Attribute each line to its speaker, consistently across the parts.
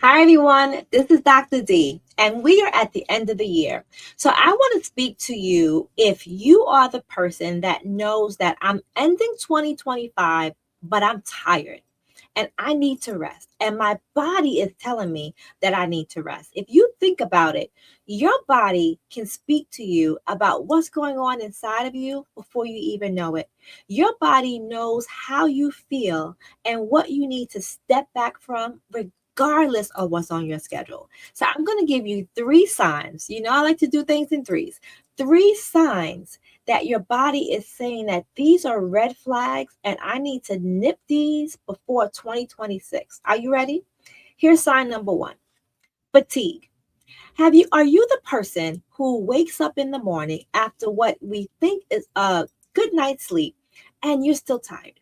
Speaker 1: Hi, everyone. This is Dr. D, and we are at the end of the year. So, I want to speak to you if you are the person that knows that I'm ending 2025, but I'm tired and I need to rest, and my body is telling me that I need to rest. If you think about it, your body can speak to you about what's going on inside of you before you even know it. Your body knows how you feel and what you need to step back from, regardless of what's on your schedule. So I'm going to give you three signs. You know, I like to do things in threes. Three signs that your body is saying that these are red flags and I need to nip these before 2026. Are you ready? Here's sign number one: fatigue. Are you the person who wakes up in the morning after what we think is a good night's sleep and you're still tired?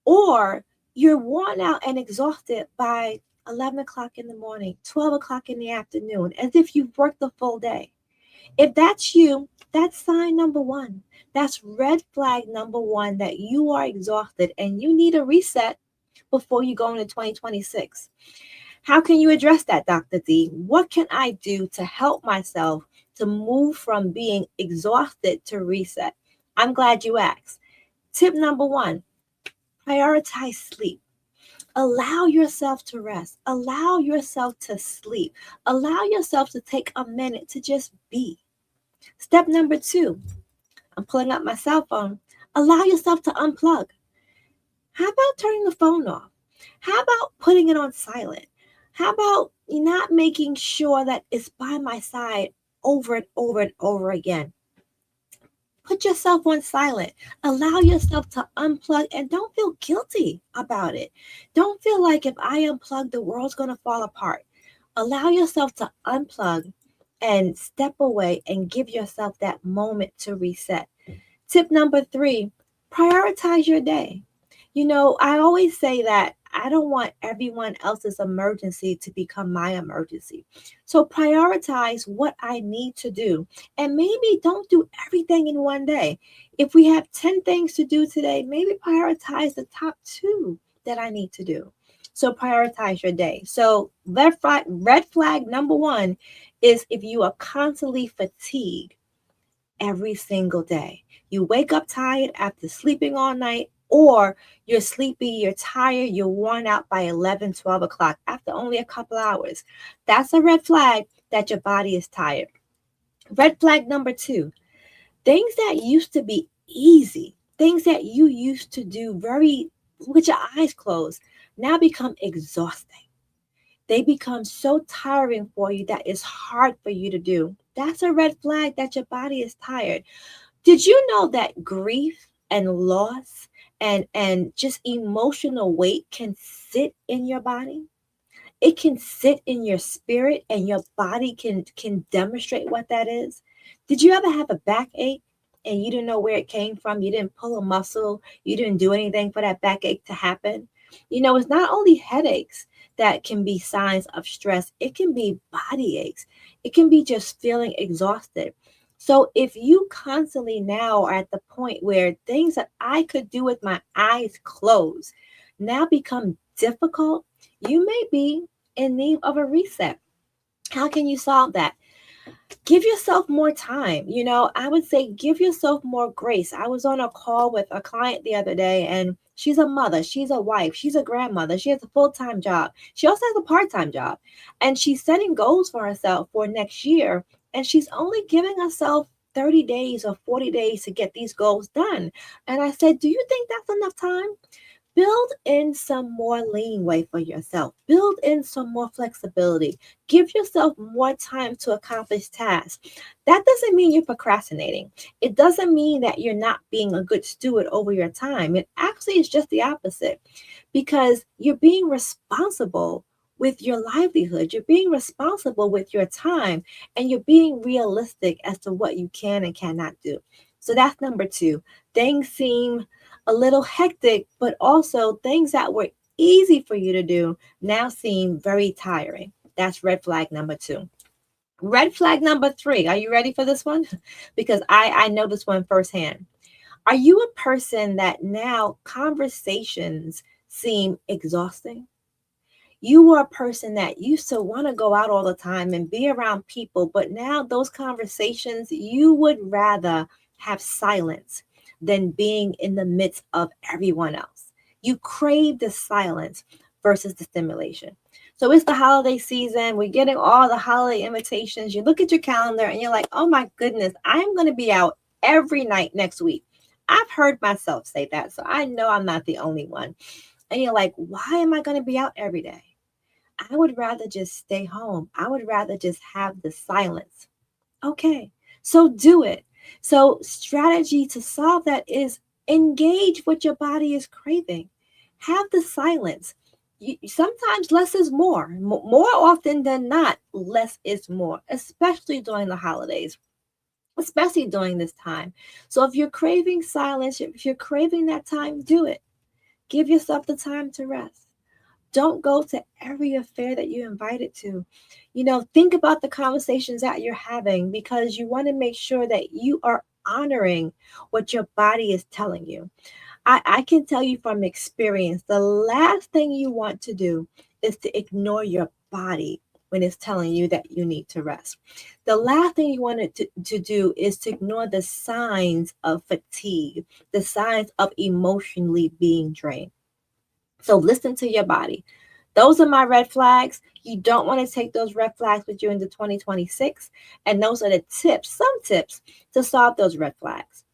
Speaker 1: Or you're worn out and exhausted by 11 o'clock in the morning, 12 o'clock in the afternoon, as if you've worked the full day? If that's you, that's sign number one. That's red flag number one that you are exhausted and you need a reset before you go into 2026. How can you address that, Dr. D? What can I do to help myself to move from being exhausted to reset? I'm glad you asked. Tip number one: prioritize sleep. Allow yourself to rest. Allow yourself to sleep. Allow yourself to take a minute to just be. Step number two: I'm pulling up my cell phone. Allow yourself to unplug. How about turning the phone off? How about putting it on silent? How about not making sure that it's by my side over and over and over again? Put yourself on silent. Allow yourself to unplug and don't feel guilty about it. Don't feel like if I unplug, the world's going to fall apart. Allow yourself to unplug and step away and give yourself that moment to reset. Tip number three: prioritize your day. You know, I always say that I don't want everyone else's emergency to become my emergency. So prioritize what I need to do. And maybe don't do everything in one day. If we have 10 things to do today, maybe prioritize the top two that I need to do. So prioritize your day. So red flag number one is if you are constantly fatigued every single day. You wake up tired after sleeping all night, or you're sleepy, you're tired, you're worn out by 11, 12 o'clock after only a couple hours. That's a red flag that your body is tired. Red flag number two: things that used to be easy, things that you used to do very with your eyes closed, now become exhausting. They become so tiring for you that it's hard for you to do. That's a red flag that your body is tired. Did you know that grief and loss and just emotional weight can sit in your body? It can sit in your spirit and your body can demonstrate what that is. Did you ever have a backache and you didn't know where it came from? You didn't pull a muscle, you didn't do anything for that backache to happen. You know, it's not only headaches that can be signs of stress, it can be body aches, it can be just feeling exhausted. So if you constantly now are at the point where things that I could do with my eyes closed now become difficult, you may be in need of a reset. How can you solve that? Give yourself more time. You know, I would say give yourself more grace. I was on a call with a client the other day, and she's a mother, she's a wife, she's a grandmother, she has a full-time job, she also has a part-time job, and she's setting goals for herself for next year, and she's only giving herself 30 days or 40 days to get these goals done. And I said, do you think that's enough time? Build in some more leeway for yourself. Build in some more flexibility. Give yourself more time to accomplish tasks. That doesn't mean you're procrastinating. It doesn't mean that you're not being a good steward over your time. It actually is just the opposite, because you're being responsible with your livelihood. You're being responsible with your time, and you're being realistic as to what you can and cannot do. So that's number two. Things seem a little hectic, but also things that were easy for you to do now seem very tiring. That's red flag number two. Red flag number three. Are you ready for this one? Because I know this one firsthand. Are you a person that now conversations seem exhausting? You were a person that used to want to go out all the time and be around people, but now those conversations, you would rather have silence than being in the midst of everyone else. You crave the silence versus the stimulation. So it's the holiday season. We're getting all the holiday invitations. You look at your calendar and you're like, oh my goodness, I'm going to be out every night next week. I've heard myself say that, so I know I'm not the only one. And you're like, why am I going to be out every day? I would rather just stay home. I would rather just have the silence. Okay, so do it. So, strategy to solve that is engage what your body is craving. Have the silence. Sometimes less is more. More often than not, less is more, especially during the holidays, especially during this time. So, if you're craving silence, if you're craving that time, do it. Give yourself the time to rest. Don't go to every affair that you're invited to. Think about the conversations that you're having because you want to make sure that you are honoring what your body is telling you. I can tell you from experience, the last thing you want to do is to ignore your body when it's telling you that you need to rest. The last thing you want to do is to ignore the signs of fatigue, the signs of emotionally being drained. So listen to your body. Those are my red flags. You don't want to take those red flags with you into 2026. And those are the tips, some tips to solve those red flags.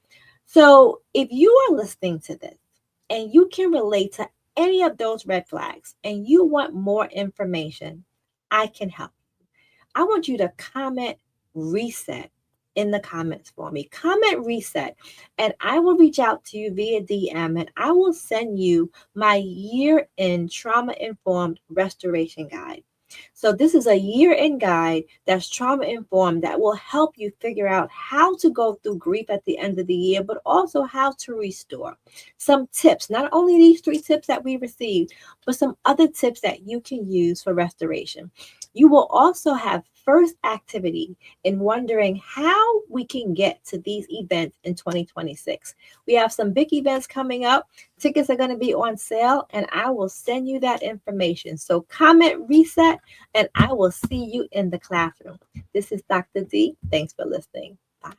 Speaker 1: So if you are listening to this and you can relate to any of those red flags and you want more information, I can help. I want you to comment reset in the comments for me. Comment reset, and I will reach out to you via DM and I will send you my year in trauma informed restoration guide. So, this is a year in guide that's trauma informed that will help you figure out how to go through grief at the end of the year, but also how to restore. Some tips, not only these 3 tips that we received, but some other tips that you can use for restoration. You will also have first activity in wondering how we can get to these events in 2026. We have some big events coming up. Tickets are going to be on sale, and I will send you that information. So comment reset, and I will see you in the classroom. This is Dr. D. Thanks for listening. Bye.